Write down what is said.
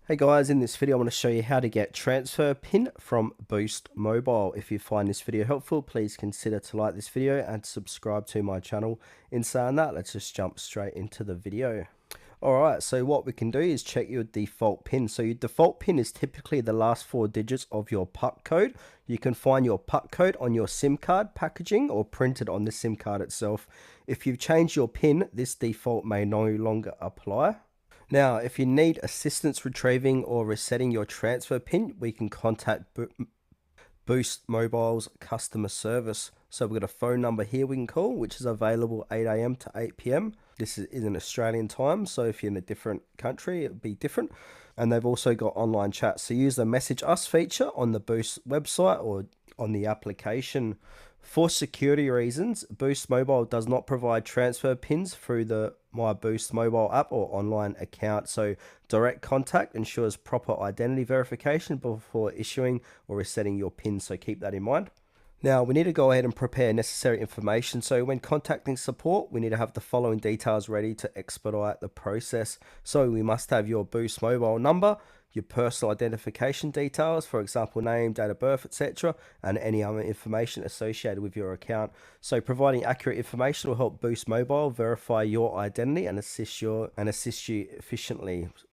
Hey guys, in this video I want to show you how to get transfer pin from Boost Mobile. If you find this video helpful, please consider to like this video and subscribe to my channel. In saying that, let's just jump straight into the video. Alright, so what we can do is check your default pin. So your default pin is typically the last 4 digits of your PUC code. You can find your PUC code on your SIM card packaging or printed on the SIM card itself. If you've changed your pin, this default may no longer apply. Now, if you need assistance retrieving or resetting your transfer pin, we can contact Boost Mobile's customer service. So we've got a phone number here we can call, which is available 8 a.m. to 8 p.m. This is in Australian time, so if you're in a different country, it would be different. And they've also got online chat. So use the Message Us feature on the Boost website or on the application. For security reasons, Boost Mobile does not provide transfer pins through the My Boost Mobile app or online account, so direct contact ensures proper identity verification before issuing or resetting your pin, so keep that in mind. Now, we need to go ahead and prepare necessary information. So when contacting support, we need to have the following details ready to expedite the process. So we must have your Boost Mobile number, your personal identification details, for example, name, date of birth, etc., and any other information associated with your account. So providing accurate information will help Boost Mobile verify your identity and assist you efficiently.